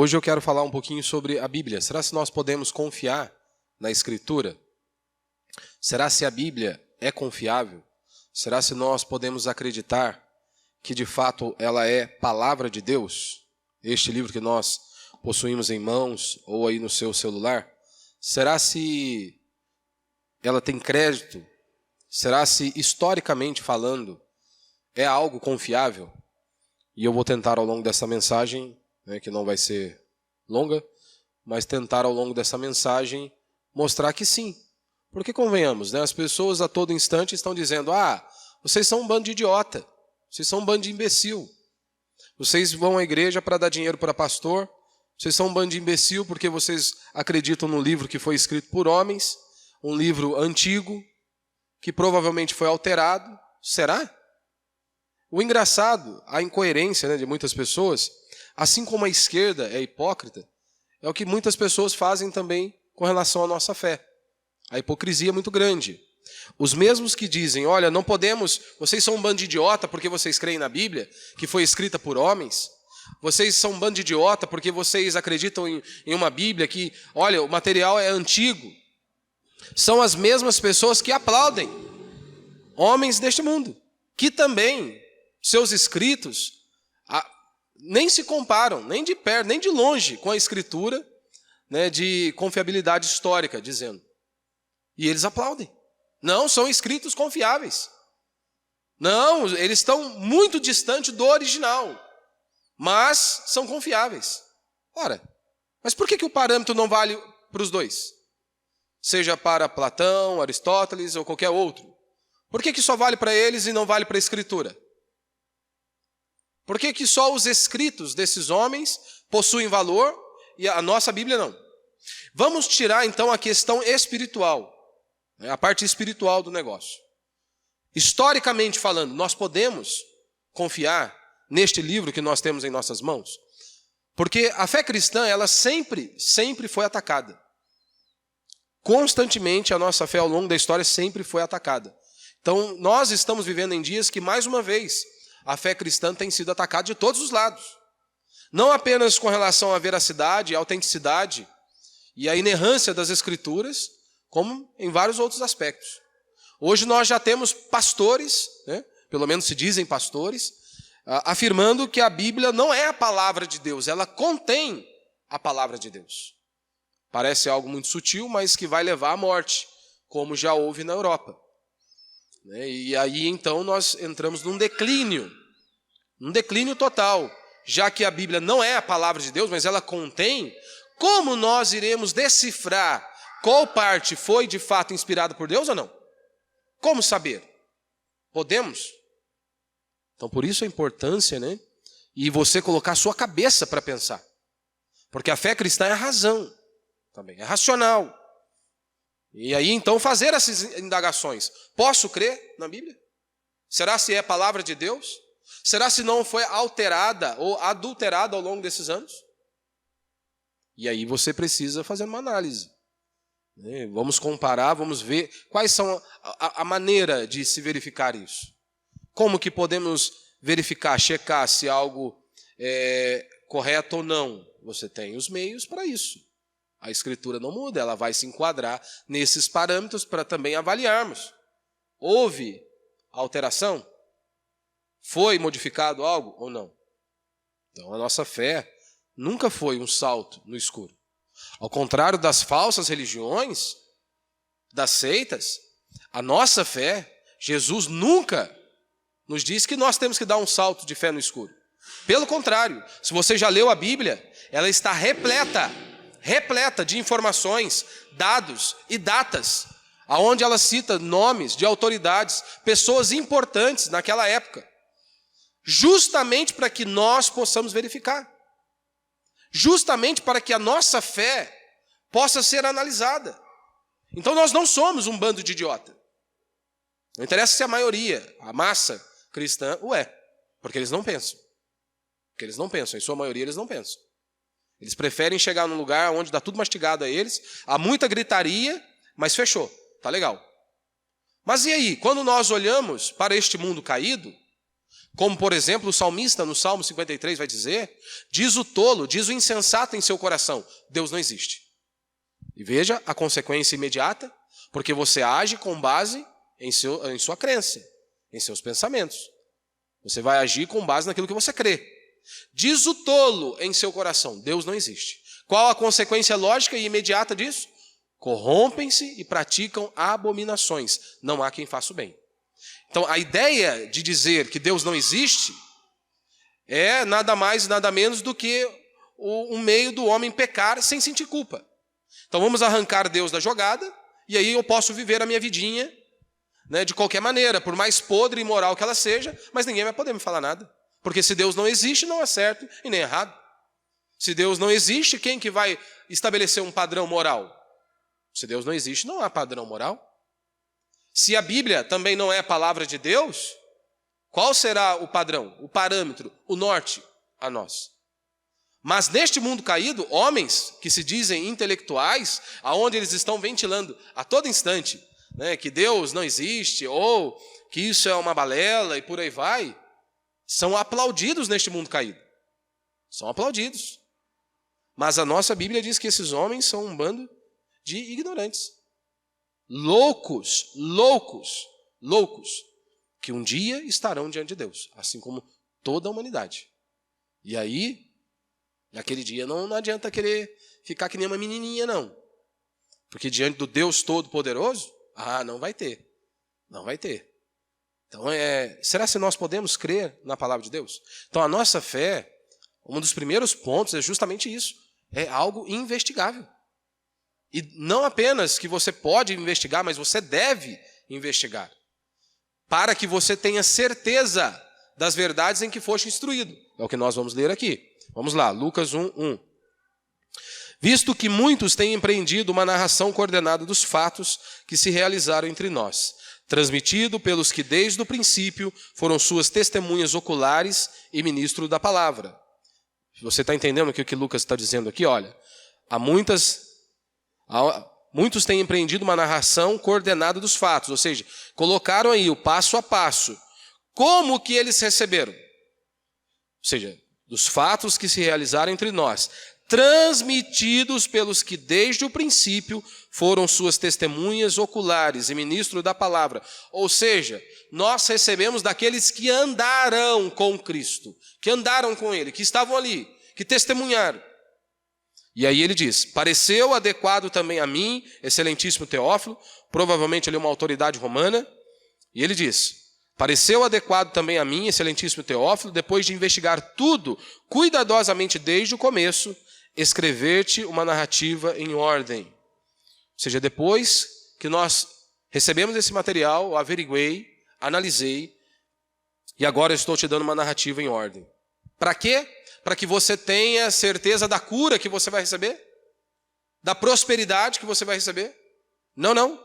Hoje eu quero falar um pouquinho sobre a Bíblia. Será se nós podemos confiar na Escritura? Será se a Bíblia é confiável? Será se nós podemos acreditar que de fato ela é palavra de Deus? Este livro que nós possuímos em mãos ou aí no seu celular? Será se ela tem crédito? Será se historicamente falando é algo confiável? E eu vou tentar ao longo dessa mensagem, que não vai ser longa, mas tentar ao longo dessa mensagem mostrar que sim. Porque convenhamos, as pessoas a todo instante estão dizendo: vocês são um bando de idiota, vocês são um bando de imbecil, vocês vão à igreja para dar dinheiro para pastor, vocês são um bando de imbecil porque vocês acreditam no livro que foi escrito por homens, um livro antigo, que provavelmente foi alterado. Será? O engraçado, a incoerência de muitas pessoas, assim como a esquerda é hipócrita, é o que muitas pessoas fazem também com relação à nossa fé. A hipocrisia é muito grande. Os mesmos que dizem: olha, não podemos, vocês são um bando de idiota porque vocês creem na Bíblia, que foi escrita por homens. Vocês são um bando de idiota porque vocês acreditam em uma Bíblia que, olha, o material é antigo. São as mesmas pessoas que aplaudem homens deste mundo, que também, seus escritos, nem se comparam, nem de perto, nem de longe, com a escritura de confiabilidade histórica, dizendo. E eles aplaudem. Não, são escritos confiáveis. Não, eles estão muito distantes do original, mas são confiáveis. Ora, mas por que o parâmetro não vale para os dois? Seja para Platão, Aristóteles ou qualquer outro. Por que só vale para eles e não vale para a Escritura? Por que só os escritos desses homens possuem valor e a nossa Bíblia não? Vamos tirar então a questão espiritual, a parte espiritual do negócio. Historicamente falando, nós podemos confiar neste livro que nós temos em nossas mãos? Porque a fé cristã, ela sempre foi atacada. Constantemente a nossa fé ao longo da história sempre foi atacada. Então nós estamos vivendo em dias que, mais uma vez, a fé cristã tem sido atacada de todos os lados. Não apenas com relação à veracidade, à autenticidade e à inerrância das Escrituras, como em vários outros aspectos. Hoje nós já temos pastores, pelo menos se dizem pastores, afirmando que a Bíblia não é a palavra de Deus, ela contém a palavra de Deus. Parece algo muito sutil, mas que vai levar à morte, como já houve na Europa. E aí então nós entramos num declínio total. Já que a Bíblia não é a palavra de Deus, mas ela contém, como nós iremos decifrar qual parte foi de fato inspirada por Deus ou não? Como saber? Podemos? Então por isso a importância, e você colocar a sua cabeça para pensar. Porque a fé cristã é a razão também, é racional. E aí então fazer essas indagações. Posso crer na Bíblia? Será se é a palavra de Deus? Será se não foi alterada ou adulterada ao longo desses anos? E aí você precisa fazer uma análise. Vamos comparar, vamos ver quais são a maneira de se verificar isso. Como que podemos verificar, checar se algo é correto ou não? Você tem os meios para isso. A Escritura não muda, ela vai se enquadrar nesses parâmetros para também avaliarmos. Houve alteração? Foi modificado algo ou não? Então a nossa fé nunca foi um salto no escuro. Ao contrário das falsas religiões, das seitas, a nossa fé, Jesus nunca nos diz que nós temos que dar um salto de fé no escuro. Pelo contrário, se você já leu a Bíblia, ela está repleta de informações, dados e datas, aonde ela cita nomes de autoridades, pessoas importantes naquela época, justamente para que nós possamos verificar, justamente para que a nossa fé possa ser analisada. Então nós não somos um bando de idiota. Não interessa se a maioria, a massa cristã o é, porque eles não pensam. Porque eles não pensam, em sua maioria eles não pensam. Eles preferem chegar num lugar onde dá tudo mastigado a eles, há muita gritaria, mas fechou, tá legal. Mas e aí, quando nós olhamos para este mundo caído, Como, por exemplo, o salmista no Salmo 53 vai dizer, diz o tolo, diz o insensato em seu coração, Deus não existe. E veja a consequência imediata, porque você age com base em sua crença, em seus pensamentos. Você vai agir com base naquilo que você crê. Diz o tolo em seu coração, Deus não existe. Qual a consequência lógica e imediata disso? Corrompem-se e praticam abominações. Não há quem faça o bem. Então, a ideia de dizer que Deus não existe é nada mais, nada menos do que um meio do homem pecar sem sentir culpa. Então, vamos arrancar Deus da jogada e aí eu posso viver a minha vidinha, né, de qualquer maneira, por mais podre e imoral que ela seja, mas ninguém vai poder me falar nada. Porque se Deus não existe, não é certo e nem errado. Se Deus não existe, quem que vai estabelecer um padrão moral? Se Deus não existe, não há padrão moral. Se a Bíblia também não é a palavra de Deus, qual será o padrão, o parâmetro, o norte a nós? Mas neste mundo caído, homens que se dizem intelectuais, aonde eles estão ventilando a todo instante, né, que Deus não existe, ou que isso é uma balela e por aí vai, são aplaudidos neste mundo caído. São aplaudidos. Mas a nossa Bíblia diz que esses homens são um bando de ignorantes. Loucos, que um dia estarão diante de Deus, assim como toda a humanidade. E aí, naquele dia não adianta querer ficar que nem uma menininha, não. Porque diante do Deus Todo-Poderoso, não vai ter. Não vai ter. Então, será que nós podemos crer na palavra de Deus? Então, a nossa fé, um dos primeiros pontos é justamente isso. É algo investigável. E não apenas que você pode investigar, mas você deve investigar. Para que você tenha certeza das verdades em que foste instruído. É o que nós vamos ler aqui. Vamos lá, Lucas 1:1. Visto que muitos têm empreendido uma narração coordenada dos fatos que se realizaram entre nós, transmitido pelos que desde o princípio foram suas testemunhas oculares e ministros da palavra. Você está entendendo o que Lucas está dizendo aqui? Olha, muitos têm empreendido uma narração coordenada dos fatos, ou seja, colocaram aí o passo a passo. Como que eles receberam? Ou seja, dos fatos que se realizaram entre nós, transmitidos pelos que desde o princípio foram suas testemunhas oculares e ministros da palavra. Ou seja, nós recebemos daqueles que andaram com Cristo, que andaram com Ele, que estavam ali, que testemunharam. E aí ele diz, pareceu adequado também a mim, excelentíssimo Teófilo, provavelmente ele é uma autoridade romana, e ele diz, pareceu adequado também a mim, excelentíssimo Teófilo, depois de investigar tudo cuidadosamente desde o começo, escrever-te uma narrativa em ordem. Ou seja, depois que nós recebemos esse material, eu averiguei, analisei, e agora eu estou te dando uma narrativa em ordem. Para quê? Para que você tenha certeza da cura que você vai receber? Da prosperidade que você vai receber? Não.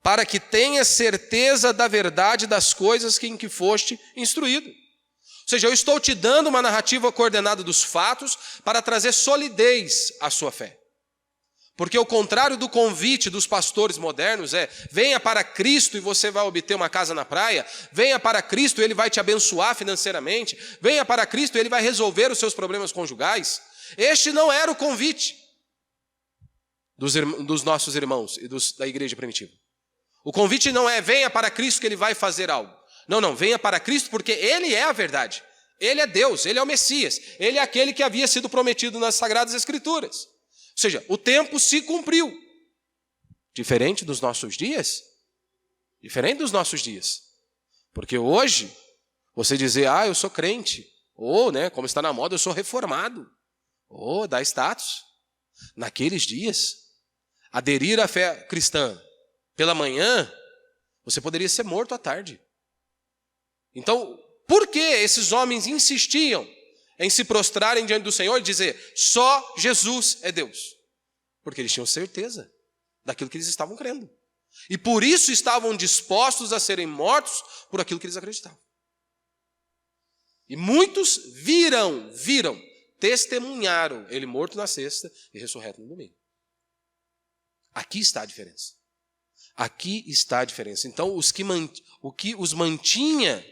Para que tenha certeza da verdade das coisas em que foste instruído. Ou seja, eu estou te dando uma narrativa coordenada dos fatos para trazer solidez à sua fé. Porque o contrário do convite dos pastores modernos é, venha para Cristo e você vai obter uma casa na praia, venha para Cristo e Ele vai te abençoar financeiramente, venha para Cristo e Ele vai resolver os seus problemas conjugais. Este não era o convite dos nossos irmãos e da igreja primitiva. O convite não é, venha para Cristo que Ele vai fazer algo. Não, venha para Cristo porque Ele é a verdade. Ele é Deus, Ele é o Messias, Ele é aquele que havia sido prometido nas Sagradas Escrituras. Ou seja, o tempo se cumpriu. Diferente dos nossos dias. Diferente dos nossos dias. Porque hoje, você dizer, eu sou crente. Ou, como está na moda, eu sou reformado. Ou, dá status. Naqueles dias, aderir à fé cristã pela manhã, você poderia ser morto à tarde. Então, por que esses homens insistiam em se prostrarem diante do Senhor e dizer, só Jesus é Deus? Porque eles tinham certeza daquilo que eles estavam crendo. E por isso estavam dispostos a serem mortos por aquilo que eles acreditavam. E muitos viram, testemunharam ele morto na sexta e ressurreto no domingo. Aqui está a diferença. Aqui está a diferença. Então, o que os mantinha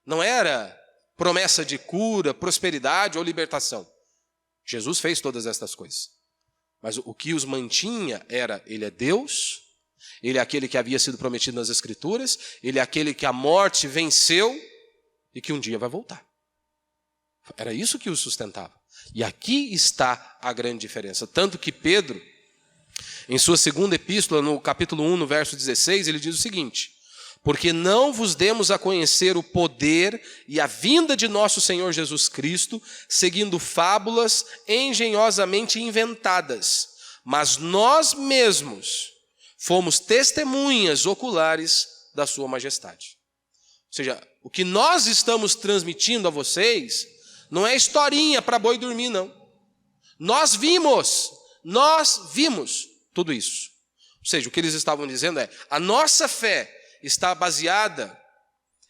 Não era promessa de cura, prosperidade ou libertação. Jesus fez todas estas coisas. Mas o que os mantinha era, ele é Deus, ele é aquele que havia sido prometido nas Escrituras, ele é aquele que a morte venceu e que um dia vai voltar. Era isso que os sustentava. E aqui está a grande diferença. Tanto que Pedro, em sua segunda epístola, no capítulo 1, no verso 16, ele diz o seguinte: porque não vos demos a conhecer o poder e a vinda de nosso Senhor Jesus Cristo, seguindo fábulas engenhosamente inventadas, mas nós mesmos fomos testemunhas oculares da sua majestade. Ou seja, o que nós estamos transmitindo a vocês não é historinha para boi dormir, não. Nós vimos tudo isso. Ou seja, o que eles estavam dizendo é, a nossa fé está baseada,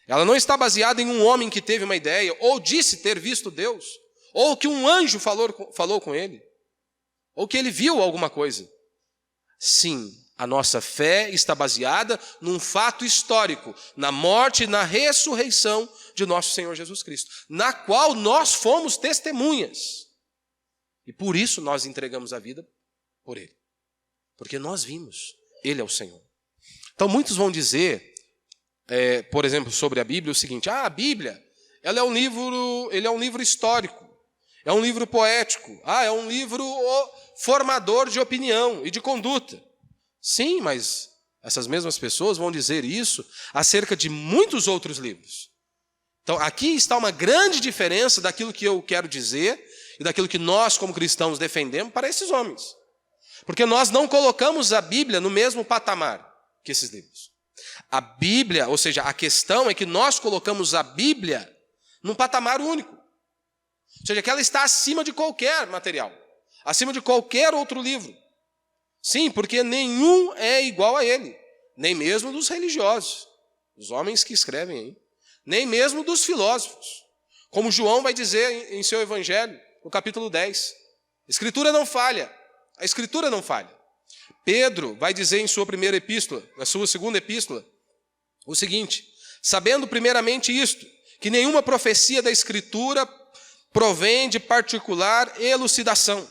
ela não está baseada em um homem que teve uma ideia, ou disse ter visto Deus, ou que um anjo falou com ele, ou que ele viu alguma coisa. Sim, a nossa fé está baseada num fato histórico, na morte e na ressurreição de nosso Senhor Jesus Cristo, na qual nós fomos testemunhas. E por isso nós entregamos a vida por Ele. Porque nós vimos, Ele é o Senhor. Então muitos vão dizer, por exemplo, sobre a Bíblia, o seguinte: a Bíblia, ele é um livro histórico, é um livro poético, é um livro formador de opinião e de conduta. Sim, mas essas mesmas pessoas vão dizer isso acerca de muitos outros livros. Então aqui está uma grande diferença daquilo que eu quero dizer e daquilo que nós como cristãos defendemos para esses homens. Porque nós não colocamos a Bíblia no mesmo patamar que esses livros. A Bíblia, ou seja, a questão é que nós colocamos a Bíblia num patamar único. Ou seja, que ela está acima de qualquer material, acima de qualquer outro livro. Sim, porque nenhum é igual a ele, nem mesmo dos religiosos, os homens que escrevem aí, nem mesmo dos filósofos. Como João vai dizer em seu evangelho, no capítulo 10, a Escritura não falha, a Escritura não falha. Pedro vai dizer em sua primeira epístola, na sua segunda epístola, o seguinte: sabendo primeiramente isto, que nenhuma profecia da Escritura provém de particular elucidação,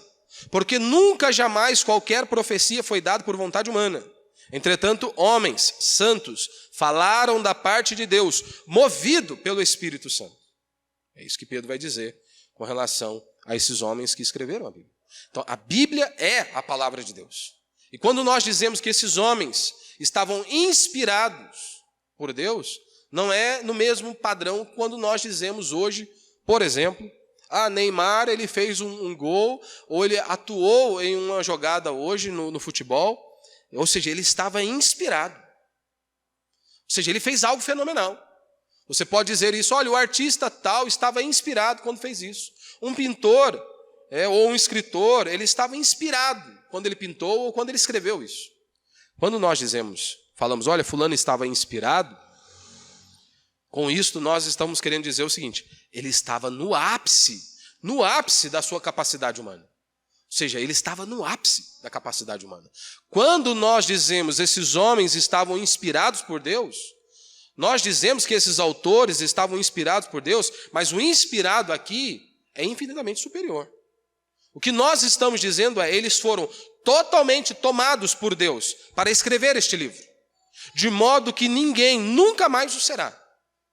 porque nunca jamais qualquer profecia foi dada por vontade humana. Entretanto, homens santos falaram da parte de Deus, movido pelo Espírito Santo. É isso que Pedro vai dizer com relação a esses homens que escreveram a Bíblia. Então, a Bíblia é a palavra de Deus. E quando nós dizemos que esses homens estavam inspirados por Deus, não é no mesmo padrão quando nós dizemos hoje, por exemplo, Neymar ele fez um gol, ou ele atuou em uma jogada hoje no futebol, ou seja, ele estava inspirado. Ou seja, ele fez algo fenomenal. Você pode dizer isso, olha, o artista tal estava inspirado quando fez isso. Um pintor ou um escritor, ele estava inspirado quando ele pintou ou quando ele escreveu isso. Quando nós falamos, olha, fulano estava inspirado, com isso nós estamos querendo dizer o seguinte: ele estava no ápice da sua capacidade humana. Ou seja, ele estava no ápice da capacidade humana. Quando nós dizemos esses homens estavam inspirados por Deus, nós dizemos que esses autores estavam inspirados por Deus, mas o inspirado aqui é infinitamente superior. O que nós estamos dizendo é, eles foram totalmente tomados por Deus para escrever este livro, de modo que ninguém nunca mais o será,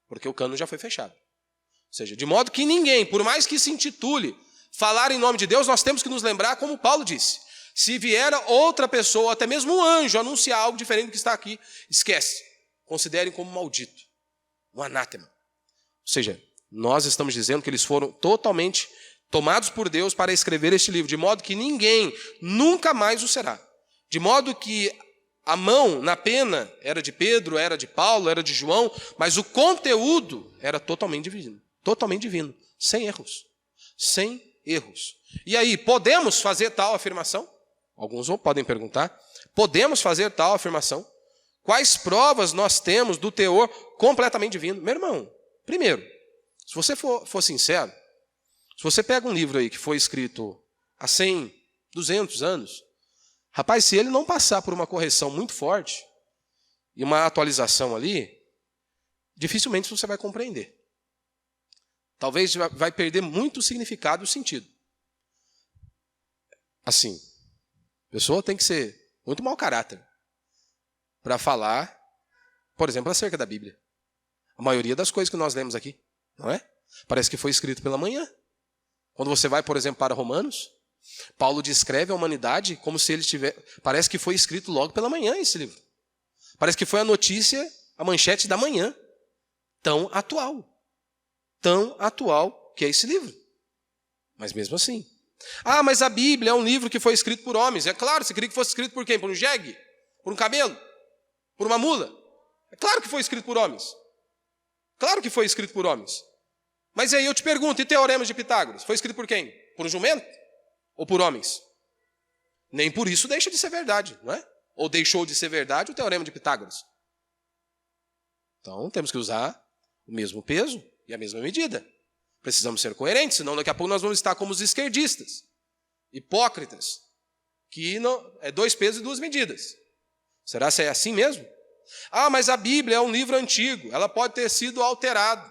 porque o cano já foi fechado. Ou seja, de modo que ninguém, por mais que se intitule falar em nome de Deus, nós temos que nos lembrar, como Paulo disse, se vier outra pessoa, até mesmo um anjo, anunciar algo diferente do que está aqui, esquece, considerem como maldito, um anátema. Ou seja, nós estamos dizendo que eles foram totalmente tomados por Deus para escrever este livro, de modo que ninguém nunca mais o será. De modo que a mão na pena era de Pedro, era de Paulo, era de João, mas o conteúdo era totalmente divino, sem erros. E aí, podemos fazer tal afirmação? Alguns podem perguntar. Podemos fazer tal afirmação? Quais provas nós temos do teor completamente divino? Meu irmão, primeiro, se você for sincero, se você pega um livro aí que foi escrito há 100, 200 anos, rapaz, se ele não passar por uma correção muito forte e uma atualização ali, dificilmente você vai compreender. talvez vai perder muito o significado e o sentido. Assim, a pessoa tem que ser muito mau caráter para falar, por exemplo, acerca da Bíblia. A maioria das coisas que nós lemos aqui, não é? Parece que foi escrito pela manhã. Quando você vai, por exemplo, para Romanos, Paulo descreve a humanidade como se ele tivesse... Parece que foi escrito logo pela manhã esse livro. Parece que foi a notícia, a manchete da manhã. Tão atual que é esse livro. Mas mesmo assim. Ah, mas a Bíblia é um livro que foi escrito por homens. É claro, você queria que fosse escrito por quem? Por um jegue? Por um camelo? Por uma mula? É claro que foi escrito por homens. Claro que foi escrito por homens. Mas aí eu te pergunto, e Teorema de Pitágoras? Foi escrito por quem? Por um jumento? Ou por homens? Nem por isso deixa de ser verdade, não é? Ou deixou de ser verdade o Teorema de Pitágoras. Então temos que usar o mesmo peso e a mesma medida. Precisamos ser coerentes, senão daqui a pouco nós vamos estar como os esquerdistas, hipócritas, que não, é 2 pesos e 2 medidas. Será que é assim mesmo? Ah, mas a Bíblia é um livro antigo, ela pode ter sido alterada.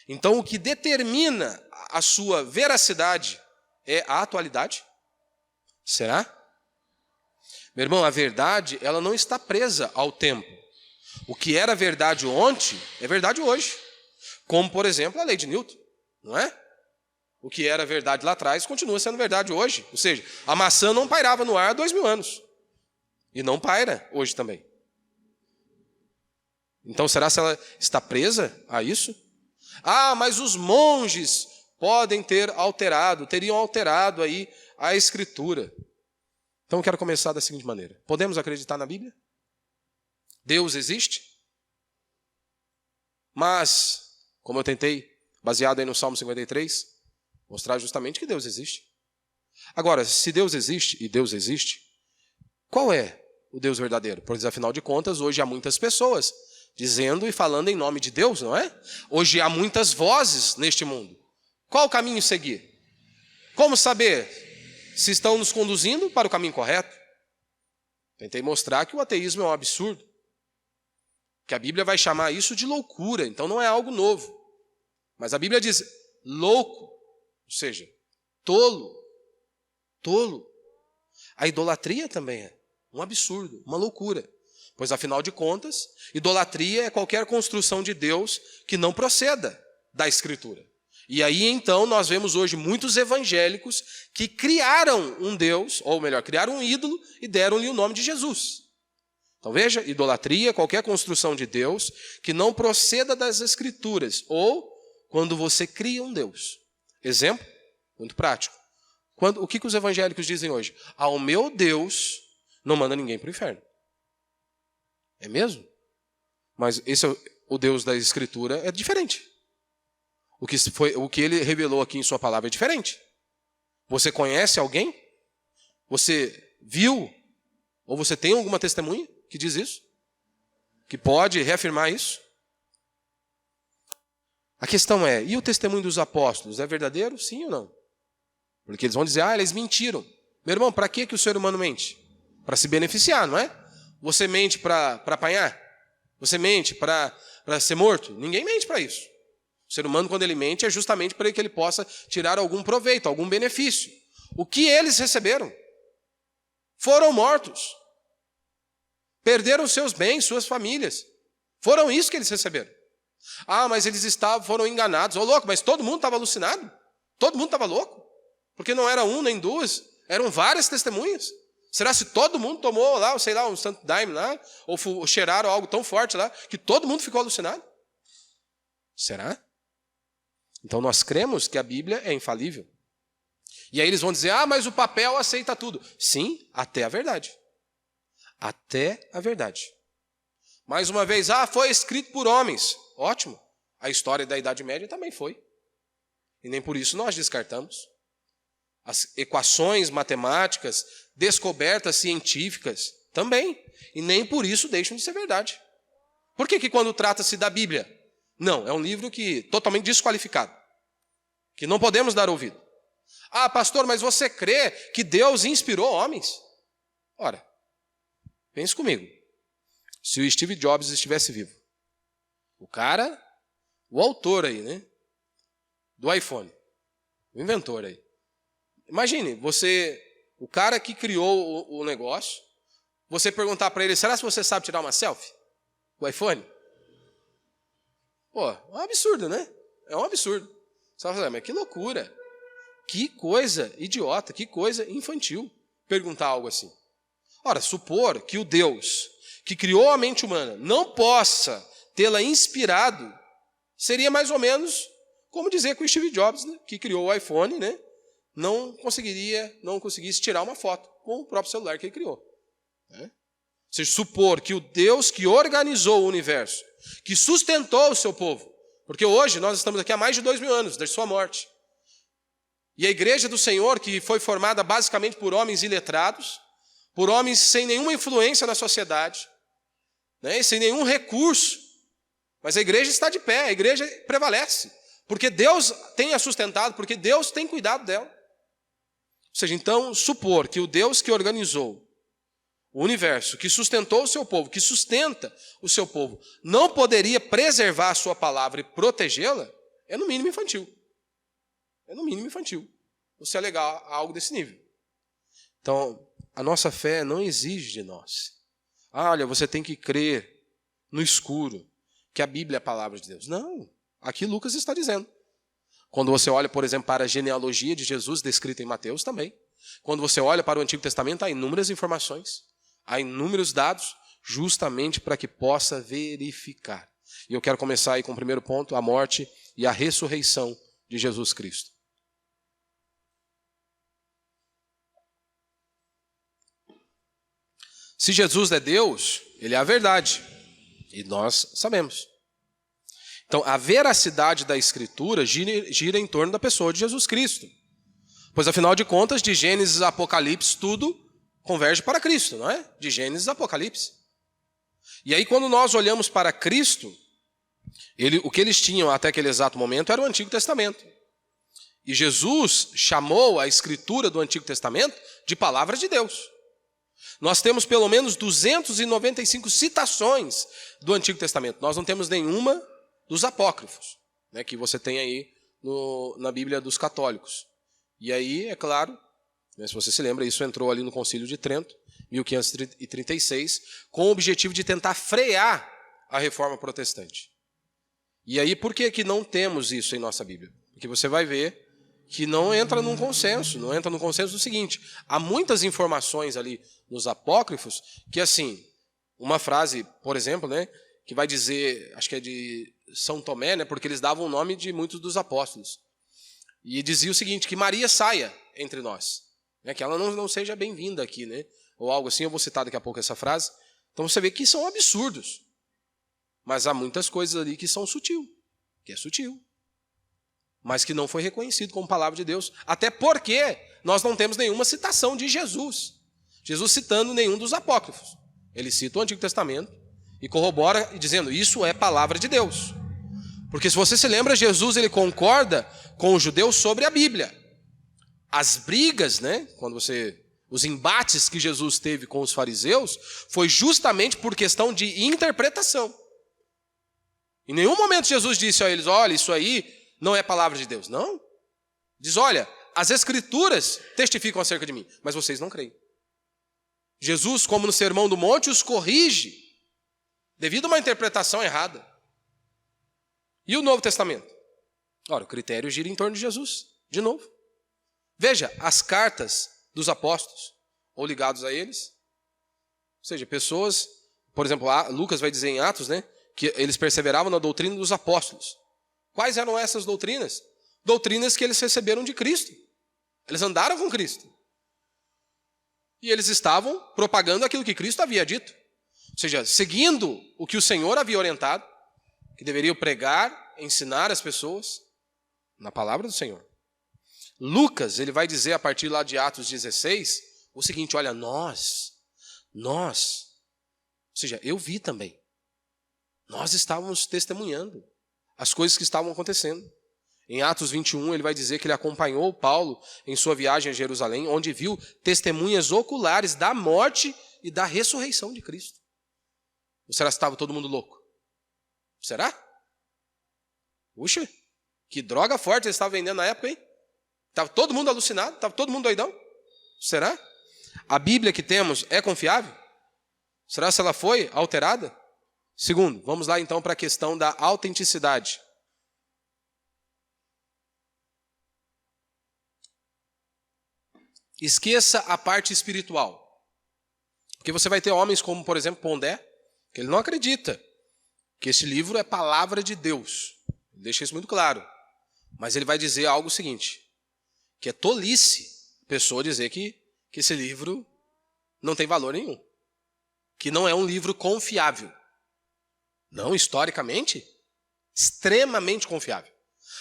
Então o que determina a sua veracidade é a atualidade? Será? Meu irmão, a verdade ela não está presa ao tempo. O que era verdade ontem é verdade hoje. Como, por exemplo, a lei de Newton, não é? O que era verdade lá atrás continua sendo verdade hoje. Ou seja, a maçã não pairava no ar há 2000 anos. E não paira hoje também. Então, será que ela está presa a isso? Ah, mas os monges teriam alterado aí a Escritura. Então, eu quero começar da seguinte maneira. Podemos acreditar na Bíblia? Deus existe? Mas, como eu tentei, baseado aí no Salmo 53, mostrar justamente que Deus existe. Agora, se Deus existe, e Deus existe, qual é o Deus verdadeiro? Pois, afinal de contas, hoje há muitas pessoas dizendo e falando em nome de Deus, não é? Hoje há muitas vozes neste mundo. Qual o caminho seguir? Como saber se estão nos conduzindo para o caminho correto? Tentei mostrar que o ateísmo é um absurdo. Que a Bíblia vai chamar isso de loucura, então não é algo novo. Mas a Bíblia diz louco, ou seja, tolo. A idolatria também é um absurdo, uma loucura. Pois, afinal de contas, idolatria é qualquer construção de Deus que não proceda da Escritura. E aí, então, nós vemos hoje muitos evangélicos que criaram um Deus, ou melhor, criaram um ídolo e deram-lhe o nome de Jesus. Então veja, idolatria é qualquer construção de Deus que não proceda das Escrituras, ou quando você cria um Deus. Exemplo, muito prático. O que os evangélicos dizem hoje? Ah, o meu Deus não manda ninguém para o inferno. É mesmo? Mas esse é o Deus da Escritura é diferente. O que ele revelou aqui em sua palavra é diferente. Você conhece alguém? Você viu? Ou você tem alguma testemunha que diz isso? Que pode reafirmar isso? A questão é, e o testemunho dos apóstolos? É verdadeiro? Sim ou não? Porque eles vão dizer, eles mentiram. Meu irmão, para que o ser humano mente? Para se beneficiar, não é? Você mente para apanhar? Você mente para ser morto? Ninguém mente para isso. O ser humano, quando ele mente, é justamente para que ele possa tirar algum proveito, algum benefício. O que eles receberam? Foram mortos. Perderam seus bens, suas famílias. Foram isso que eles receberam. Ah, mas eles foram enganados. Ô, louco, mas todo mundo estava alucinado? Todo mundo estava louco? Porque não era um nem duas, eram várias testemunhas. Será se todo mundo tomou lá, sei lá, um santo daime lá, ou cheiraram algo tão forte lá, que todo mundo ficou alucinado? Será? Então nós cremos que a Bíblia é infalível. E aí eles vão dizer, mas o papel aceita tudo. Sim, até a verdade. Até a verdade. Mais uma vez, foi escrito por homens. Ótimo. A história da Idade Média também foi. E nem por isso nós descartamos. As equações matemáticas, descobertas científicas, também. E nem por isso deixam de ser verdade. Por que quando trata-se da Bíblia? Não, é um livro totalmente desqualificado. Que não podemos dar ouvido. Pastor, mas você crê que Deus inspirou homens? Ora, pense comigo. Se o Steve Jobs estivesse vivo. O autor aí, né? do iPhone. O inventor aí. Imagine, o cara que criou o negócio, você perguntar para ele, será que você sabe tirar uma selfie? O iPhone? Pô, é um absurdo, né? É um absurdo. Você vai falar, mas que loucura. Que coisa idiota, que coisa infantil perguntar algo assim. Ora, supor que o Deus que criou a mente humana não possa tê-la inspirado, seria mais ou menos como dizer que o Steve Jobs, né, que criou o iPhone, né, não conseguisse tirar uma foto com o próprio celular que ele criou. Né? Ou seja, supor que o Deus que organizou o universo, que sustentou o seu povo, porque hoje nós estamos aqui há mais de 2000 anos, desde sua morte. E a igreja do Senhor, que foi formada basicamente por homens iletrados, por homens sem nenhuma influência na sociedade, né, e sem nenhum recurso, mas a igreja está de pé, a igreja prevalece, porque Deus tem a sustentado, porque Deus tem cuidado dela. Ou seja, então, supor que o Deus que organizou o universo, que sustentou o seu povo, que sustenta o seu povo, não poderia preservar a sua palavra e protegê-la, é no mínimo infantil. É no mínimo infantil você alegar algo desse nível. Então, a nossa fé não exige de nós. Olha, você tem que crer no escuro, que a Bíblia é a palavra de Deus. Não, aqui Lucas está dizendo. Quando você olha, por exemplo, para a genealogia de Jesus, descrita em Mateus também. Quando você olha para o Antigo Testamento, há inúmeras informações, há inúmeros dados, justamente para que possa verificar. E eu quero começar aí com o primeiro ponto, a morte e a ressurreição de Jesus Cristo. Se Jesus é Deus, ele é a verdade. E nós sabemos. Então, a veracidade da Escritura gira em torno da pessoa de Jesus Cristo. Pois, afinal de contas, de Gênesis a Apocalipse, tudo converge para Cristo, não é? De Gênesis a Apocalipse. E aí, quando nós olhamos para Cristo, o que eles tinham até aquele exato momento era o Antigo Testamento. E Jesus chamou a Escritura do Antigo Testamento de palavra de Deus. Nós temos pelo menos 295 citações do Antigo Testamento. Nós não temos nenhuma dos apócrifos, né, que você tem aí na Bíblia dos católicos. E aí, é claro, né, se você se lembra, isso entrou ali no Concílio de Trento, 1536, com o objetivo de tentar frear a reforma protestante. E aí, por que não temos isso em nossa Bíblia? Porque você vai ver que não entra num consenso do seguinte, há muitas informações ali nos apócrifos que, assim, uma frase, por exemplo, né, que vai dizer, acho que é de São Tomé, né, porque eles davam o nome de muitos dos apóstolos, e dizia o seguinte, que Maria saia entre nós, né, que ela não seja bem-vinda aqui, né, ou algo assim, eu vou citar daqui a pouco essa frase. Então você vê que são absurdos, mas há muitas coisas ali que são sutil, mas que não foi reconhecido como palavra de Deus, até porque nós não temos nenhuma citação de Jesus citando nenhum dos apócrifos. Ele cita o Antigo Testamento e corrobora dizendo, isso é palavra de Deus. Porque se você se lembra, Jesus ele concorda com os judeus sobre a Bíblia. As brigas, né, os embates que Jesus teve com os fariseus, foi justamente por questão de interpretação. Em nenhum momento Jesus disse a eles, olha, isso aí não é palavra de Deus. Não. Diz, olha, as Escrituras testificam acerca de mim, mas vocês não creem. Jesus, como no Sermão do Monte, os corrige devido a uma interpretação errada. E o Novo Testamento? Ora, o critério gira em torno de Jesus, de novo. Veja, as cartas dos apóstolos, ou ligados a eles, ou seja, pessoas, por exemplo, Lucas vai dizer em Atos, né, que eles perseveravam na doutrina dos apóstolos. Quais eram essas doutrinas? Doutrinas que eles receberam de Cristo. Eles andaram com Cristo. E eles estavam propagando aquilo que Cristo havia dito. Ou seja, seguindo o que o Senhor havia orientado, que deveriam pregar, ensinar as pessoas na palavra do Senhor. Lucas, ele vai dizer a partir lá de Atos 16, o seguinte, olha, nós, ou seja, eu vi também. Nós estávamos testemunhando as coisas que estavam acontecendo. Em Atos 21, ele vai dizer que ele acompanhou Paulo em sua viagem a Jerusalém, onde viu testemunhas oculares da morte e da ressurreição de Cristo. Ou será que estava todo mundo louco? Será? Puxa, Que droga forte eles estavam vendendo na época, hein? Estava todo mundo alucinado, estava todo mundo doidão. Será? A Bíblia que temos é confiável? Será se ela foi alterada? Segundo, vamos lá então para a questão da autenticidade. Esqueça a parte espiritual. Porque você vai ter homens como, por exemplo, Pondé, que ele não acredita que este livro é palavra de Deus. Ele deixa isso muito claro. Mas ele vai dizer algo seguinte, que é tolice a pessoa dizer que esse livro não tem valor nenhum. Que não é um livro confiável. Não, historicamente, extremamente confiável.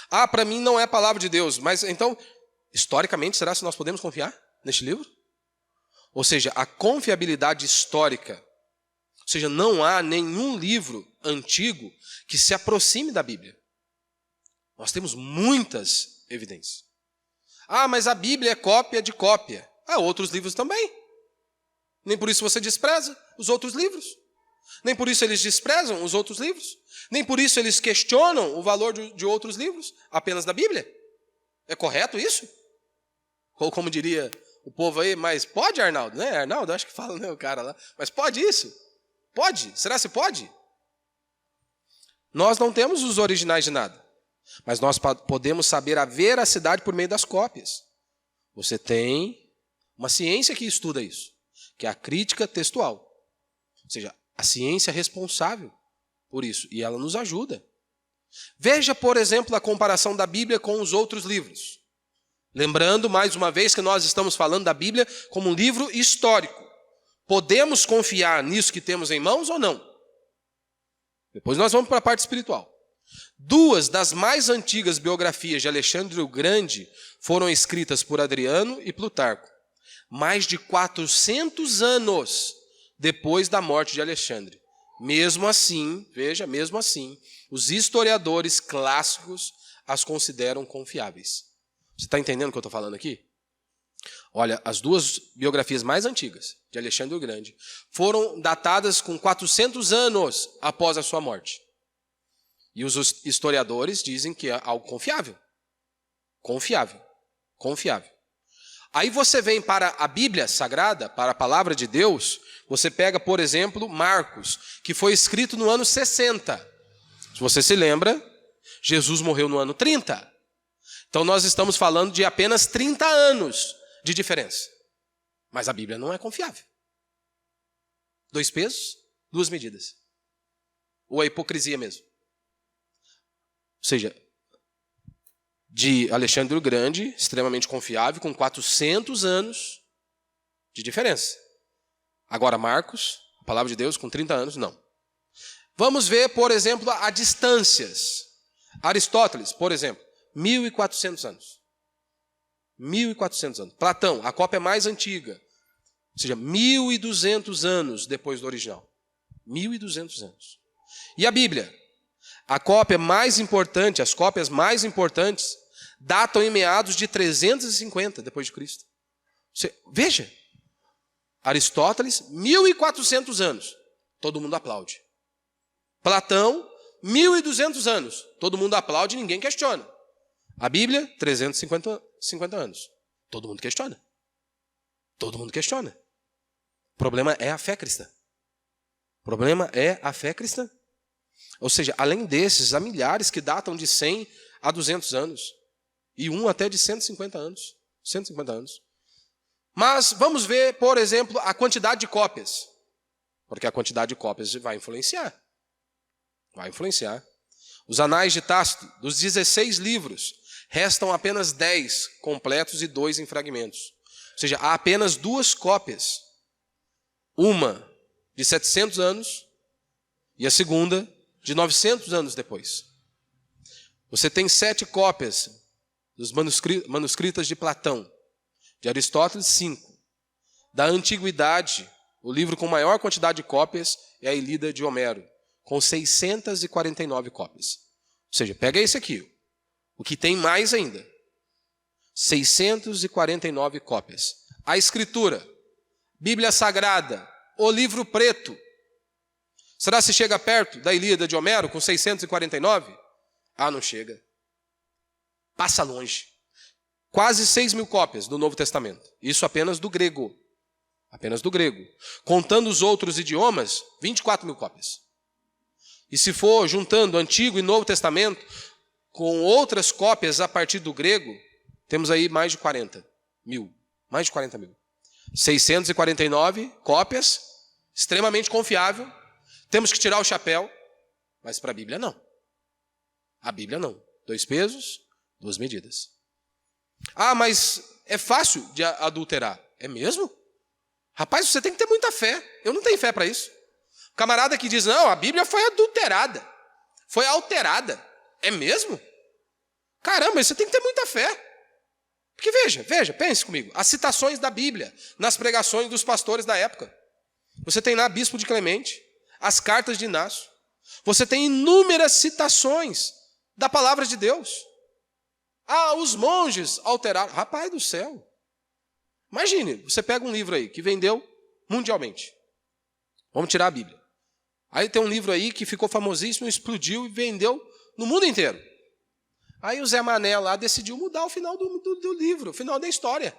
Ah, para mim não é a palavra de Deus, mas então, historicamente, será que nós podemos confiar neste livro? Ou seja, a confiabilidade histórica, ou seja, não há nenhum livro antigo que se aproxime da Bíblia. Nós temos muitas evidências. Ah, mas a Bíblia é cópia de cópia. Há outros livros também. Nem por isso você despreza os outros livros. Nem por isso eles desprezam os outros livros. Nem por isso eles questionam o valor de outros livros, apenas da Bíblia. É correto isso? Ou como diria o povo aí, mas pode, Arnaldo? Né, Arnaldo? Acho que fala, né, o cara lá. Mas pode isso? Pode? Será que pode? Nós não temos os originais de nada. Mas nós podemos saber a veracidade por meio das cópias. Você tem uma ciência que estuda isso, que é a crítica textual. Ou seja, a ciência é responsável por isso, e ela nos ajuda. Veja, por exemplo, a comparação da Bíblia com os outros livros. Lembrando, mais uma vez, que nós estamos falando da Bíblia como um livro histórico. Podemos confiar nisso que temos em mãos ou não? Depois nós vamos para a parte espiritual. Duas das mais antigas biografias de Alexandre o Grande foram escritas por Adriano e Plutarco, mais de 400 anos depois da morte de Alexandre. Mesmo assim, veja, mesmo assim, os historiadores clássicos as consideram confiáveis. Você está entendendo o que eu estou falando aqui? Olha, as duas biografias mais antigas de Alexandre o Grande foram datadas com 400 anos após a sua morte. E os historiadores dizem que é algo confiável. Confiável. Confiável. Aí você vem para a Bíblia Sagrada, para a Palavra de Deus, você pega, por exemplo, Marcos, que foi escrito no ano 60. Se você se lembra, Jesus morreu no ano 30. Então nós estamos falando de apenas 30 anos de diferença. Mas a Bíblia não é confiável. 2 pesos, 2 medidas. Ou a hipocrisia mesmo. Ou seja, de Alexandre o Grande, extremamente confiável, com 400 anos de diferença. Agora Marcos, a palavra de Deus, com 30 anos, não. Vamos ver, por exemplo, a distâncias. Aristóteles, por exemplo, 1.400 anos. 1.400 anos. Platão, a cópia mais antiga. Ou seja, 1.200 anos depois do original. 1.200 anos. E a Bíblia? A cópia mais importante, as cópias mais importantes, datam em meados de 350 depois de Cristo. Veja, Aristóteles, 1.400 anos, todo mundo aplaude. Platão, 1.200 anos, todo mundo aplaude e ninguém questiona. A Bíblia, 350 anos, todo mundo questiona. Todo mundo questiona. O problema é a fé cristã. O problema é a fé cristã. Ou seja, além desses, há milhares que datam de 100 a 200 anos. E um até de 150 anos. 150 anos. Mas vamos ver, por exemplo, a quantidade de cópias. Porque a quantidade de cópias vai influenciar. Vai influenciar. Os anais de Tácito, dos 16 livros, restam apenas 10 completos e 2 em fragmentos. Ou seja, há apenas 2 cópias. Uma de 700 anos e a segunda de 900 anos depois. Você tem 7 cópias dos manuscritas de Platão, de Aristóteles, 5. Da Antiguidade, o livro com maior quantidade de cópias é a Ilíada de Homero, com 649 cópias. Ou seja, pega esse aqui, o que tem mais ainda. 649 cópias. A Escritura, Bíblia Sagrada, o livro preto. Será se chega perto da Ilíada de Homero com 649? Ah, não chega. passa longe. Quase 6.000 cópias do Novo Testamento. Isso apenas do grego. Apenas do grego. Contando os outros idiomas, 24.000 cópias. E se for juntando Antigo e Novo Testamento, com outras cópias a partir do grego, temos aí mais de 40.000. Mais de 40.000. 649 cópias, extremamente confiável. Temos que tirar o chapéu, mas para a Bíblia não. A Bíblia não. 2 pesos, 2 medidas. Ah, mas é fácil de adulterar. É mesmo? Rapaz, você tem que ter muita fé. Eu não tenho fé para isso. O camarada que diz, não, a Bíblia foi adulterada. Foi alterada. É mesmo? Caramba, você tem que ter muita fé. Porque veja, pense comigo. As citações da Bíblia nas pregações dos pastores da época. Você tem lá Bispo de Clemente, as cartas de Inácio. Você tem inúmeras citações da palavra de Deus. Ah, os monges alteraram. Rapaz do céu. Imagine, você pega um livro aí que vendeu mundialmente. Vamos tirar a Bíblia. Aí tem um livro aí que ficou famosíssimo, explodiu e vendeu no mundo inteiro. Aí o Zé Mané lá decidiu mudar o final do livro, o final da história.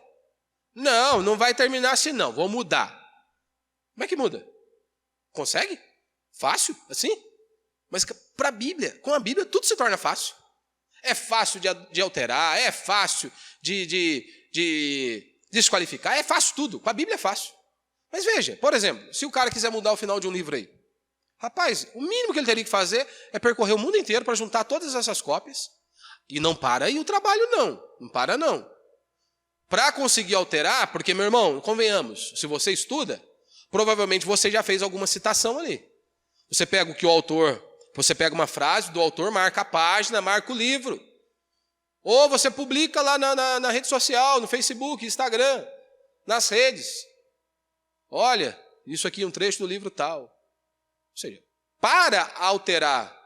Não vai terminar assim não, vou mudar. Como é que muda? Consegue? Fácil? Assim? Mas para a Bíblia, com a Bíblia tudo se torna fácil. É fácil de alterar, é fácil de desqualificar, é fácil tudo. Com a Bíblia é fácil. Mas veja, por exemplo, se o cara quiser mudar o final de um livro aí, rapaz, o mínimo que ele teria que fazer é percorrer o mundo inteiro para juntar todas essas cópias. E não para aí o trabalho não para não. Para conseguir alterar, porque, meu irmão, convenhamos, se você estuda, provavelmente você já fez alguma citação ali. Você pega você pega uma frase do autor, marca a página, marca o livro. Ou você publica lá na rede social, no Facebook, Instagram, nas redes. Olha, isso aqui é um trecho do livro tal. Ou seja, para alterar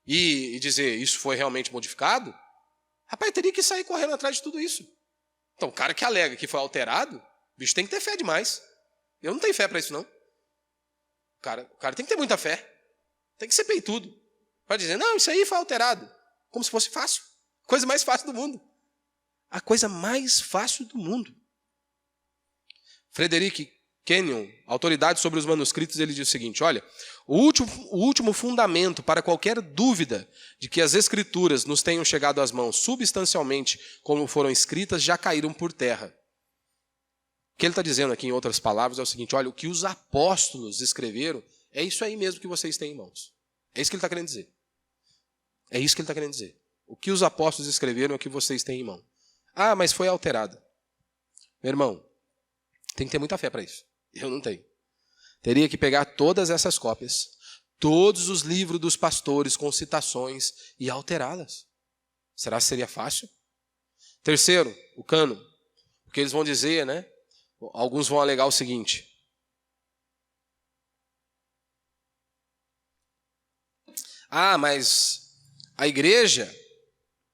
e dizer isso foi realmente modificado, rapaz, teria que sair correndo atrás de tudo isso. Então, o cara que alega que foi alterado, o bicho tem que ter fé demais. Eu não tenho fé para isso, não. O cara tem que ter muita fé. Tem que ser peitudo. Para dizer, não, isso aí foi alterado. Como se fosse fácil. Coisa mais fácil do mundo. A coisa mais fácil do mundo. Frederic Kenyon, autoridade sobre os manuscritos, ele diz o seguinte, olha, o último fundamento para qualquer dúvida de que as escrituras nos tenham chegado às mãos substancialmente como foram escritas, já caíram por terra. O que ele está dizendo aqui, em outras palavras, é o seguinte, olha, o que os apóstolos escreveram é isso aí mesmo que vocês têm em mãos. É isso que ele está querendo dizer. É isso que ele está querendo dizer. O que os apóstolos escreveram é o que vocês têm em mão. Ah, mas foi alterado. Meu irmão, tem que ter muita fé para isso. Eu não tenho. Teria que pegar todas essas cópias, todos os livros dos pastores com citações e alterá-las. Será que seria fácil? Terceiro, o cânon. Porque eles vão dizer, né? Alguns vão alegar o seguinte. Ah, mas a igreja,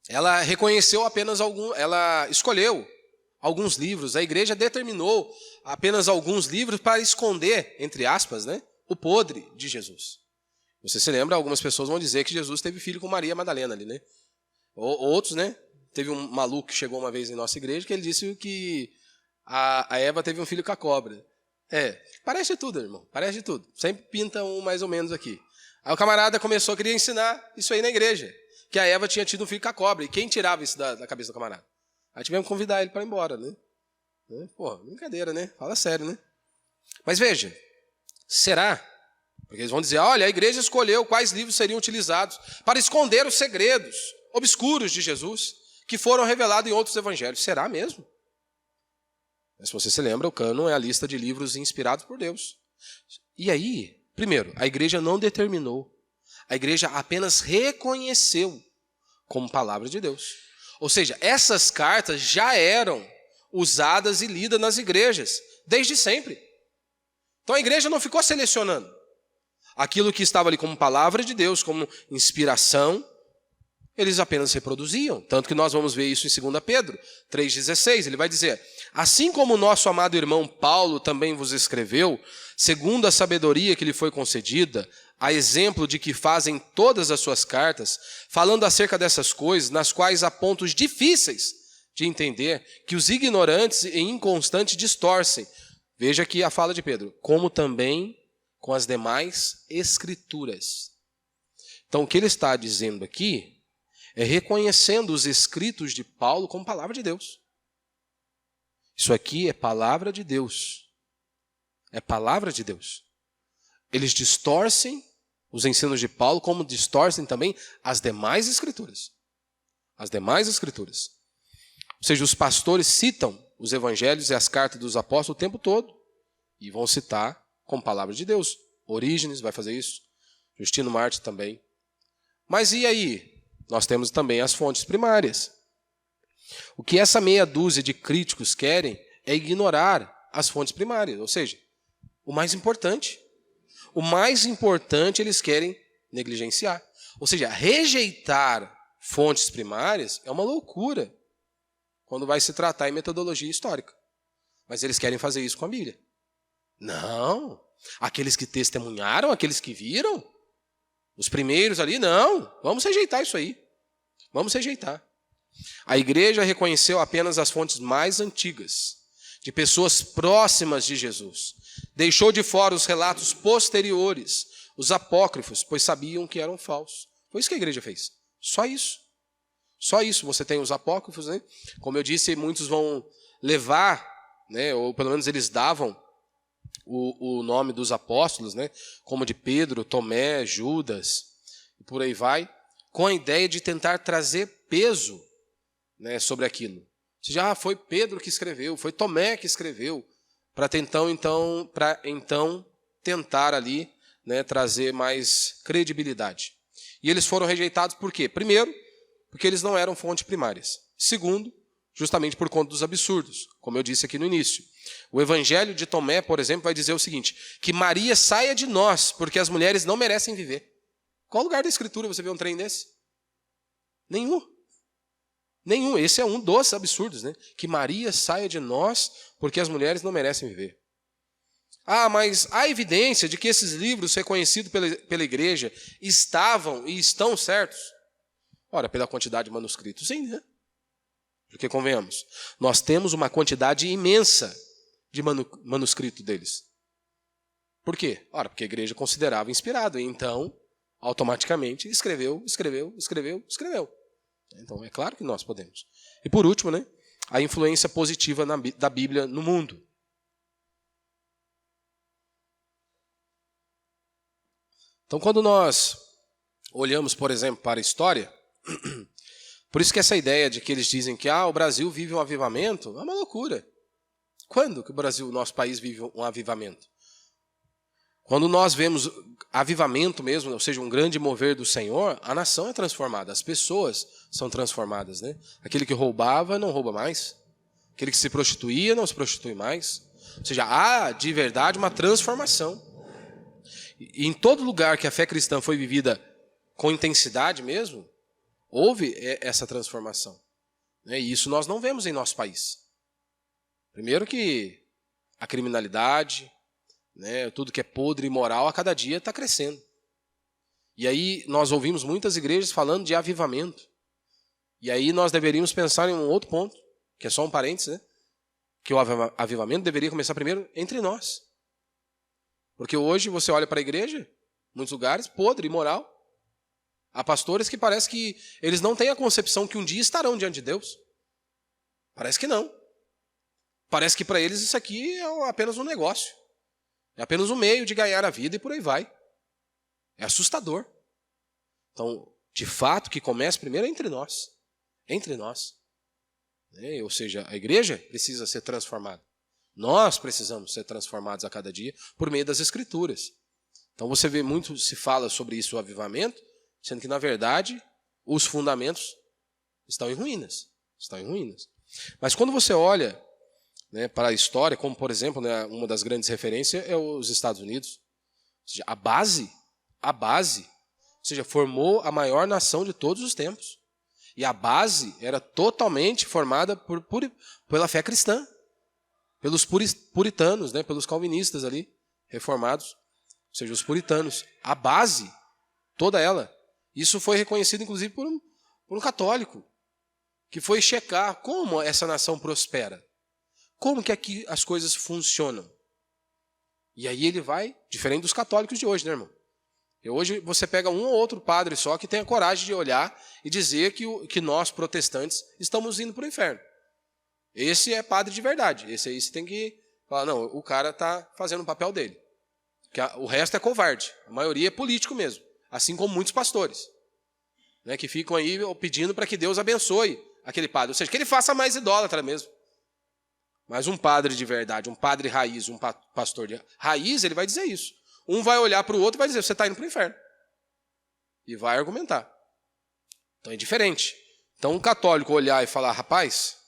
ela reconheceu apenas ela escolheu alguns livros. A igreja determinou apenas alguns livros para esconder, entre aspas, né, o podre de Jesus. Você se lembra, algumas pessoas vão dizer que Jesus teve filho com Maria Madalena ali, né? Outros, né? Teve um maluco que chegou uma vez em nossa igreja que ele disse que a Eva teve um filho com a cobra. Parece tudo, irmão, parece tudo. Sempre pinta um mais ou menos aqui. Aí o camarada queria ensinar isso aí na igreja, que a Eva tinha tido um filho com a cobra. E quem tirava isso da cabeça do camarada? Aí tivemos que convidar ele para ir embora, né? Pô, brincadeira, né? Fala sério, né? Mas veja, será? Porque eles vão dizer, olha, a igreja escolheu quais livros seriam utilizados para esconder os segredos obscuros de Jesus que foram revelados em outros evangelhos. Será mesmo? Mas se você se lembra, o cânon é a lista de livros inspirados por Deus. E aí, primeiro, a igreja não determinou. A igreja apenas reconheceu como palavra de Deus. Ou seja, essas cartas já eram usadas e lidas nas igrejas, desde sempre. Então a igreja não ficou selecionando. Aquilo que estava ali como palavra de Deus, como inspiração, eles apenas reproduziam. Tanto que nós vamos ver isso em 2 Pedro 3,16. Ele vai dizer, assim como o nosso amado irmão Paulo também vos escreveu, segundo a sabedoria que lhe foi concedida, a exemplo de que fazem todas as suas cartas, falando acerca dessas coisas, nas quais há pontos difíceis de entender, que os ignorantes e inconstantes distorcem. Veja aqui a fala de Pedro, como também com as demais escrituras. Então, o que ele está dizendo aqui é reconhecendo os escritos de Paulo como palavra de Deus. Isso aqui é palavra de Deus. É palavra de Deus. Eles distorcem os ensinos de Paulo, como distorcem também as demais escrituras. As demais escrituras. Ou seja, os pastores citam os evangelhos e as cartas dos apóstolos o tempo todo. E vão citar como palavra de Deus. Orígenes vai fazer isso. Justino Marte também. Mas e aí? Nós temos também as fontes primárias. O que essa meia dúzia de críticos querem é ignorar as fontes primárias. Ou seja, o mais importante. O mais importante eles querem negligenciar. Ou seja, rejeitar fontes primárias é uma loucura quando vai se tratar em metodologia histórica. Mas eles querem fazer isso com a Bíblia. Não. Aqueles que testemunharam, aqueles que viram, os primeiros ali, não. Vamos rejeitar isso aí. Vamos rejeitar. A igreja reconheceu apenas as fontes mais antigas, de pessoas próximas de Jesus. Deixou de fora os relatos posteriores, os apócrifos, pois sabiam que eram falsos. Foi isso que a igreja fez. Só isso. Só isso. Você tem os apócrifos, né? Como eu disse, muitos vão levar, né? Ou pelo menos eles davam o nome dos apóstolos, né? Como de Pedro, Tomé, Judas, e por aí vai, com a ideia de tentar trazer peso, né, sobre aquilo. Ou seja, foi Pedro que escreveu, foi Tomé que escreveu, para então tentar ali, né, trazer mais credibilidade. E eles foram rejeitados por quê? Primeiro, porque eles não eram fontes primárias. Segundo, justamente por conta dos absurdos, como eu disse aqui no início. O Evangelho de Tomé, por exemplo, vai dizer o seguinte, que Maria saia de nós, porque as mulheres não merecem viver. Qual lugar da Escritura você vê um trem desse? Nenhum. Nenhum. Esse é um dos absurdos, né? Que Maria saia de nós, porque as mulheres não merecem viver. Ah, mas há evidência de que esses livros reconhecidos pela igreja estavam e estão certos? Ora, pela quantidade de manuscritos, sim, né? Porque, convenhamos, nós temos uma quantidade imensa de manuscrito deles. Por quê? Ora, porque a igreja considerava inspirado, e então, automaticamente, escreveu. Então, é claro que nós podemos. E por último, né, a influência positiva da Bíblia no mundo. Então, quando nós olhamos, por exemplo, para a história, por isso que essa ideia de que eles dizem que o Brasil vive um avivamento é uma loucura. Quando que o Brasil, o nosso país, vive um avivamento? Quando nós vemos avivamento mesmo, ou seja, um grande mover do Senhor, a nação é transformada, as pessoas são transformadas, né? Aquele que roubava não rouba mais, aquele que se prostituía não se prostitui mais. Ou seja, há de verdade uma transformação. E em todo lugar que a fé cristã foi vivida com intensidade mesmo, houve essa transformação. E isso nós não vemos em nosso país. Primeiro que a criminalidade, né, tudo que é podre e imoral, a cada dia está crescendo. E aí nós ouvimos muitas igrejas falando de avivamento. E aí nós deveríamos pensar em um outro ponto, que é só um parênteses, né? Que o avivamento deveria começar primeiro entre nós. Porque hoje você olha para a igreja, em muitos lugares, podre, imoral. Há pastores que parece que eles não têm a concepção que um dia estarão diante de Deus. Parece que não. Parece que para eles isso aqui é apenas um negócio. É apenas um meio de ganhar a vida e por aí vai. É assustador. Então, de fato, que começa primeiro é entre nós. Entre nós. Ou seja, a igreja precisa ser transformada. Nós precisamos ser transformados a cada dia por meio das Escrituras. Então você vê muito, se fala sobre isso, o avivamento, sendo que, na verdade, os fundamentos estão em ruínas. Estão em ruínas. Mas quando você olha, né, para a história, como, por exemplo, né, uma das grandes referências é os Estados Unidos. Ou seja, a base, ou seja, formou a maior nação de todos os tempos. E a base era totalmente formada pela fé cristã, pelos puritanos, né, pelos calvinistas ali, reformados. ou seja, os puritanos, a base, toda ela. Isso foi reconhecido, inclusive, por um católico, que foi checar como essa nação prospera. Como que aqui as coisas funcionam. E aí ele vai, diferente dos católicos de hoje, né, irmão? E hoje você pega um ou outro padre só que tem a coragem de olhar e dizer que nós, protestantes, estamos indo para o inferno. Esse é padre de verdade. Esse aí você tem que falar, não, o cara está fazendo o papel dele. O resto é covarde. A maioria é político mesmo. Assim como muitos pastores. Né, que ficam aí pedindo para que Deus abençoe aquele padre. Ou seja, que ele faça mais idólatra mesmo. Mas um padre de verdade, um padre raiz, um pastor de raiz, ele vai dizer isso. Um vai olhar para o outro e vai dizer, você está indo para o inferno. E vai argumentar. Então é diferente. Então um católico olhar e falar, rapaz,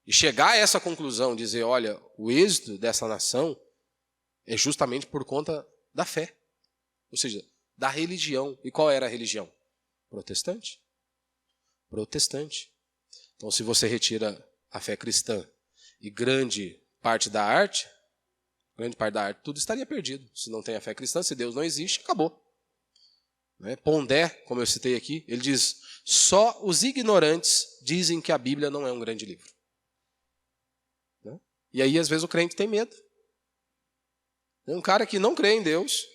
e chegar a essa conclusão, dizer, olha, o êxito dessa nação é justamente por conta da fé. Ou seja, da religião. E qual era a religião? Protestante. Protestante. Então se você retira a fé cristã e grande parte da arte, tudo estaria perdido. Se não tem a fé cristã, se Deus não existe, acabou. Pondé, como eu citei aqui, ele diz, só os ignorantes dizem que a Bíblia não é um grande livro. E aí, às vezes, o crente tem medo. Um cara que não crê em Deus,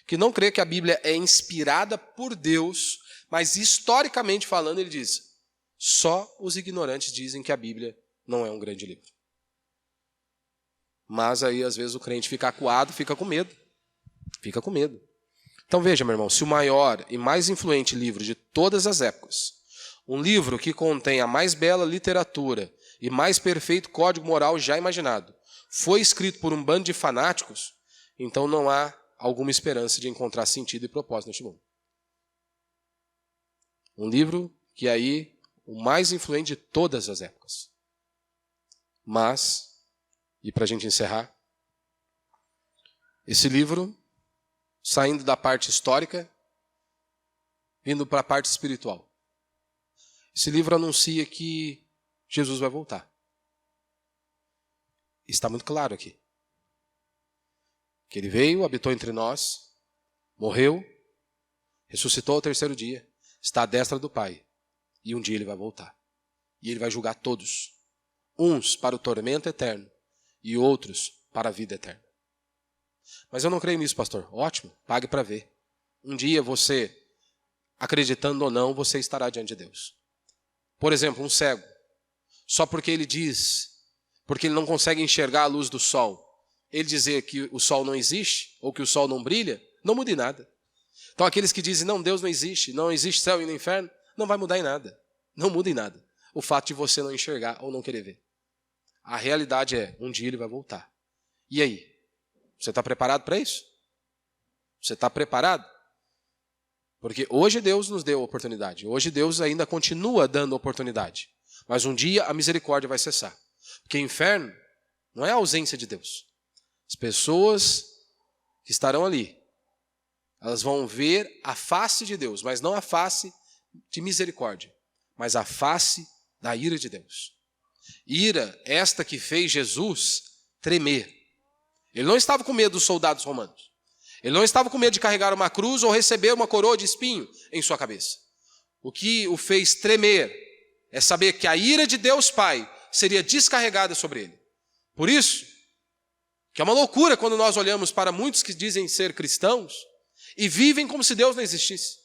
que não crê que a Bíblia é inspirada por Deus, mas historicamente falando, ele diz, só os ignorantes dizem que a Bíblia não é um grande livro. Mas aí, às vezes, o crente fica acuado, fica com medo. Fica com medo. Então veja, meu irmão, se o maior e mais influente livro de todas as épocas, um livro que contém a mais bela literatura e mais perfeito código moral já imaginado, foi escrito por um bando de fanáticos, então não há alguma esperança de encontrar sentido e propósito neste mundo. Um livro que é aí o mais influente de todas as épocas. Mas, e para a gente encerrar, esse livro, saindo da parte histórica, vindo para a parte espiritual. Esse livro anuncia que Jesus vai voltar. Está muito claro aqui. Que ele veio, habitou entre nós, morreu, ressuscitou ao terceiro dia, está à destra do Pai. E um dia ele vai voltar. E ele vai julgar todos. Uns para o tormento eterno e outros para a vida eterna. Mas eu não creio nisso, pastor. Ótimo, pague para ver. Um dia você, acreditando ou não, você estará diante de Deus. Por exemplo, um cego. Só porque ele diz, porque ele não consegue enxergar a luz do sol, ele dizer que o sol não existe, ou que o sol não brilha, não muda em nada. Então aqueles que dizem, não, Deus não existe céu e inferno, não vai mudar em nada. Não muda em nada. O fato de você não enxergar ou não querer ver. A realidade é, um dia ele vai voltar. E aí? Você está preparado para isso? Você está preparado? Porque hoje Deus nos deu a oportunidade. Hoje Deus ainda continua dando oportunidade. Mas um dia a misericórdia vai cessar. Porque inferno não é a ausência de Deus. As pessoas que estarão ali, elas vão ver a face de Deus, mas não a face de misericórdia, mas a face da ira de Deus. Ira esta que fez Jesus tremer. Ele não estava com medo dos soldados romanos. Ele não estava com medo de carregar uma cruz ou receber uma coroa de espinho em sua cabeça. O que o fez tremer é saber que a ira de Deus Pai seria descarregada sobre ele. Por isso, que é uma loucura quando nós olhamos para muitos que dizem ser cristãos e vivem como se Deus não existisse.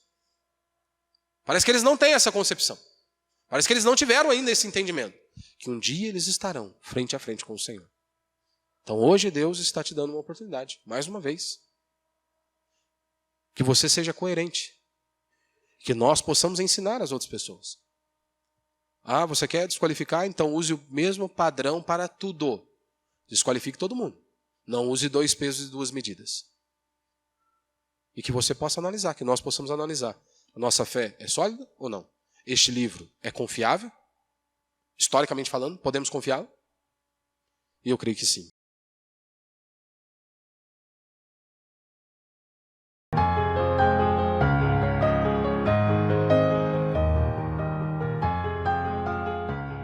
Parece que eles não têm essa concepção. Parece que eles não tiveram ainda esse entendimento. Que um dia eles estarão frente a frente com o Senhor. Então hoje Deus está te dando uma oportunidade, mais uma vez. Que você seja coerente. Que nós possamos ensinar as outras pessoas. Ah, você quer desqualificar? Então use o mesmo padrão para tudo. Desqualifique todo mundo. Não use 2 pesos e 2 medidas. E que você possa analisar, que nós possamos analisar. A nossa fé é sólida ou não? Este livro é confiável? Historicamente falando, podemos confiá-lo? E eu creio que sim.